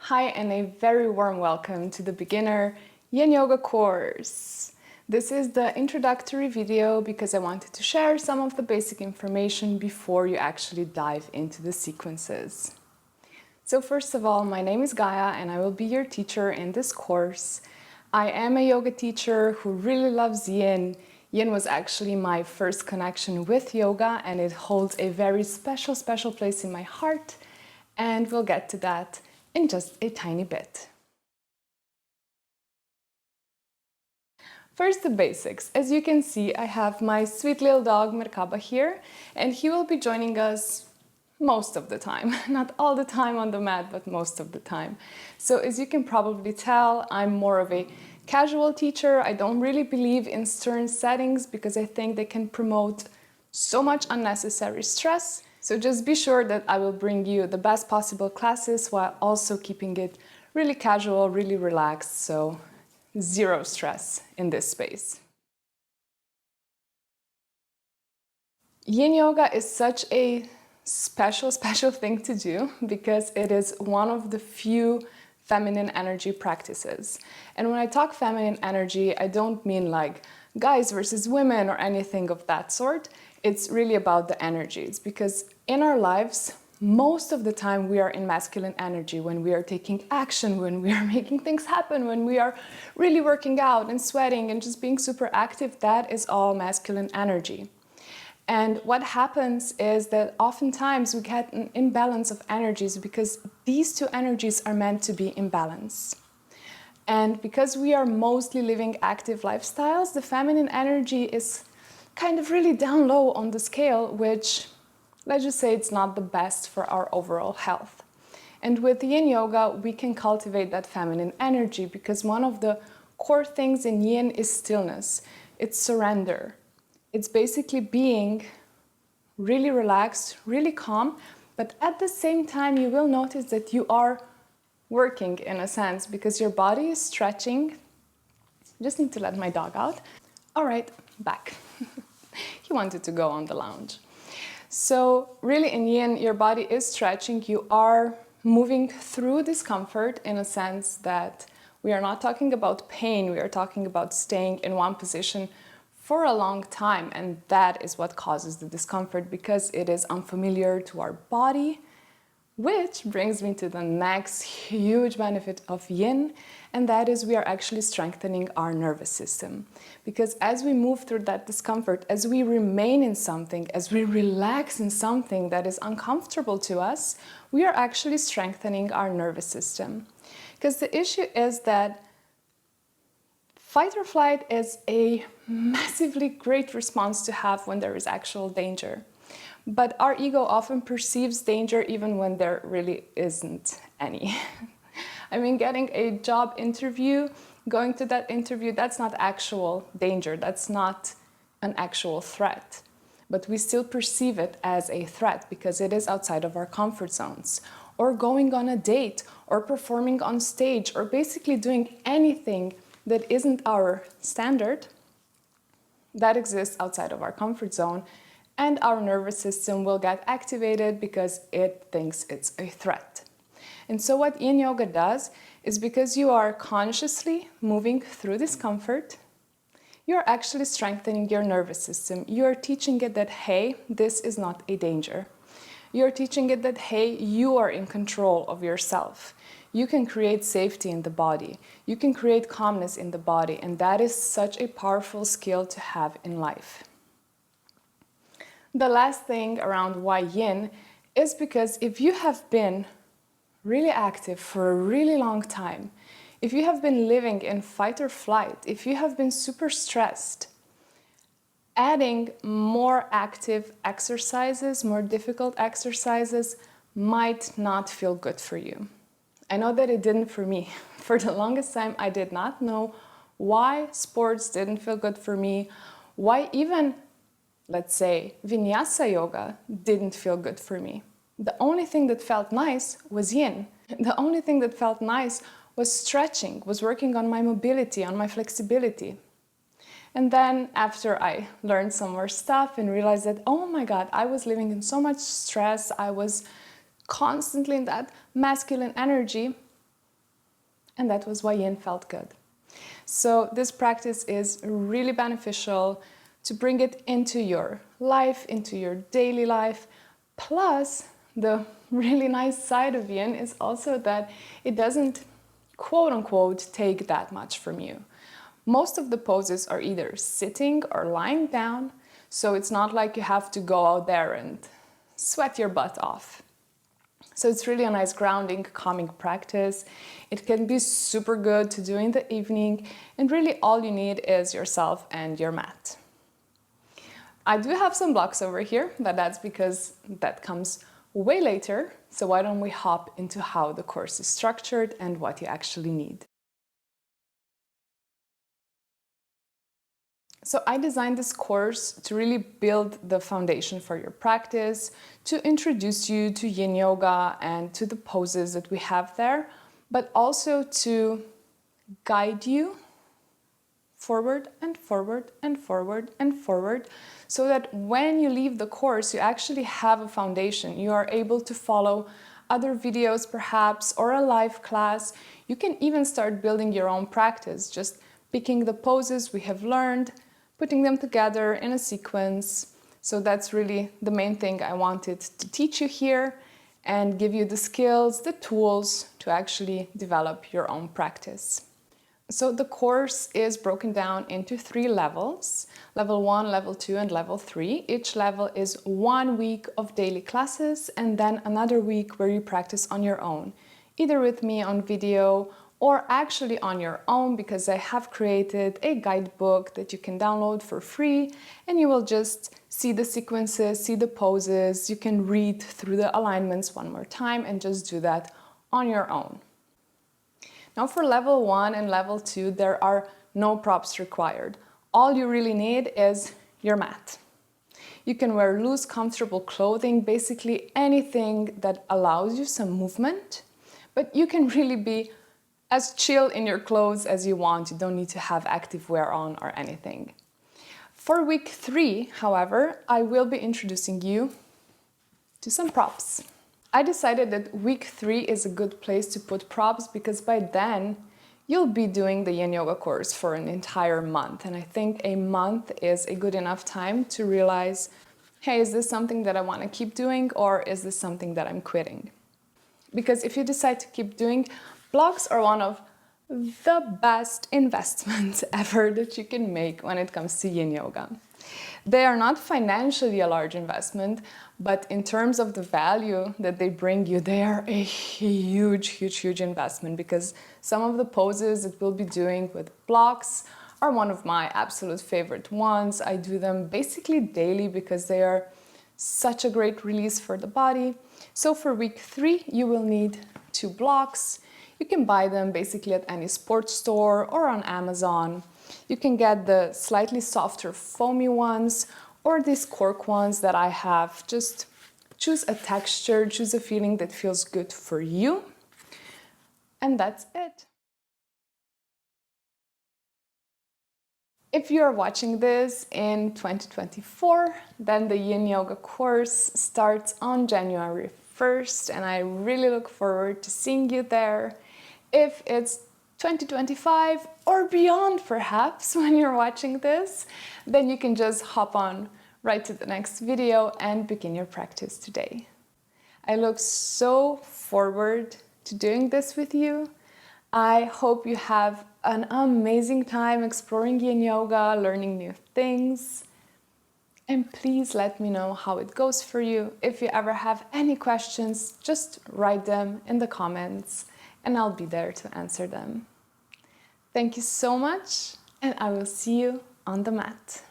Hi, and a very warm welcome to the Beginner Yin Yoga Course. This is the introductory video because I wanted to share some of the basic information before you actually dive into the sequences. So first of all, my name is Gaja and I will be your teacher in this course. I am a yoga teacher who really loves Yin. Yin was actually my first connection with yoga and it holds a very special place in my heart, and we'll get to that in just a tiny bit. First, the basics. As you can see, I have my sweet little dog Merkaba here, and he will be joining us most of the time. Not all the time on the mat, but most of the time. So as you can probably tell, I'm more of a casual teacher. I don't really believe in stern settings because I think they can promote so much unnecessary stress. So just be sure that I will bring you the best possible classes while also keeping it really casual, really relaxed, so zero stress in this space. Yin yoga is such a special thing to do because it is one of the few feminine energy practices. And when I talk feminine energy, I don't mean like guys versus women or anything of that sort. It's really about the energies, because in our lives, most of the time we are in masculine energy when we are taking action, when we are making things happen, when we are really working out and sweating and just being super active. That is all masculine energy. And what happens is that oftentimes we get an imbalance of energies because these two energies are meant to be in balance. And because we are mostly living active lifestyles, the feminine energy is kind of really down low on the scale, which, let's just say, it's not the best for our overall health. And with Yin Yoga, we can cultivate that feminine energy because one of the core things in Yin is stillness. It's surrender. It's basically being really relaxed, really calm, but at the same time, you will notice that you are working in a sense because your body is stretching. Just need to let my dog out. All right, back. He wanted to go on the lounge. So really in Yin, your body is stretching. You are moving through discomfort in a sense that we are not talking about pain. We are talking about staying in one position for a long time. And that is what causes the discomfort because it is unfamiliar to our body. Which brings me to the next huge benefit of Yin, and that is we are actually strengthening our nervous system. Because as we move through that discomfort, as we remain in something, as we relax in something that is uncomfortable to us, we are actually strengthening our nervous system. Because the issue is that fight or flight is a massively great response to have when there is actual danger. But our ego often perceives danger even when there really isn't any. I mean, getting a job interview, going to that interview, that's not actual danger. That's not an actual threat. But we still perceive it as a threat because it is outside of our comfort zones. Or going on a date, or performing on stage, or basically doing anything that isn't our standard, that exists outside of our comfort zone. And our nervous system will get activated because it thinks it's a threat. And so what Yin Yoga does is because you are consciously moving through discomfort, you're actually strengthening your nervous system. You're teaching it that, hey, this is not a danger. You're teaching it that, hey, you are in control of yourself. You can create safety in the body. You can create calmness in the body. And that is such a powerful skill to have in life. The last thing around why Yin is because if you have been really active for a really long time, if you have been living in fight or flight, if you have been super stressed, adding more active exercises, more difficult exercises might not feel good for you. I know that it didn't for me. For the longest time, I did not know why sports didn't feel good for me, why even, let's say, Vinyasa yoga didn't feel good for me. The only thing that felt nice was Yin. The only thing that felt nice was stretching, was working on my mobility, on my flexibility. And then after I learned some more stuff and realized that, oh my God, I was living in so much stress, I was constantly in that masculine energy, and that was why yin felt good. So this practice is really beneficial to bring it into your life, into your daily life. Plus, the really nice side of yin is also that it doesn't, quote unquote, take that much from you. Most of the poses are either sitting or lying down, so it's not like you have to go out there and sweat your butt off. So it's really a nice grounding, calming practice. It can be super good to do in the evening, and really all you need is yourself and your mat. I do have some blocks over here, but that's because that comes way later. So why don't we hop into how the course is structured and what you actually need. So I designed this course to really build the foundation for your practice, to introduce you to yin yoga and to the poses that we have there, but also to guide you forward and forward and forward and forward, so that when you leave the course, you actually have a foundation. You are able to follow other videos perhaps, or a live class. You can even start building your own practice, just picking the poses we have learned, putting them together in a sequence. So that's really the main thing I wanted to teach you here and give you the skills, the tools to actually develop your own practice. So the course is broken down into 3 levels, level 1, level 2, and level 3. Each level is 1 week of daily classes and then another week where you practice on your own, either with me on video or actually on your own, because I have created a guidebook that you can download for free, and you will just see the sequences, see the poses. You can read through the alignments one more time and just do that on your own. Now for level 1 and level 2, there are no props required. All you really need is your mat. You can wear loose, comfortable clothing, basically anything that allows you some movement, but you can really be as chill in your clothes as you want. You don't need to have active wear on or anything. For week 3, however, I will be introducing you to some props. I decided that week 3 is a good place to put props because by then you'll be doing the yin yoga course for an entire month. And I think a month is a good enough time to realize, hey, is this something that I want to keep doing, or is this something that I'm quitting? Because if you decide to keep doing, blocks are one of the best investments ever that you can make when it comes to yin yoga. They are not financially a large investment, but in terms of the value that they bring you, they are a huge investment, because some of the poses that we'll be doing with blocks are one of my absolute favorite ones. I do them basically daily because they are such a great release for the body. So for week 3, you will need 2 blocks. You can buy them basically at any sports store or on Amazon. You can get the slightly softer foamy ones or these cork ones that I have. Just choose a texture, choose a feeling that feels good for you. And that's it. If you're watching this in 2024, then the Yin Yoga course starts on January 1st, and I really look forward to seeing you there. If it's 2025 or beyond perhaps when you're watching this, then you can just hop on right to the next video and begin your practice today. I look so forward to doing this with you. I hope you have an amazing time exploring Yin Yoga, learning new things. And please let me know how it goes for you. If you ever have any questions, just write them in the comments and I'll be there to answer them. Thank you so much, and I will see you on the mat.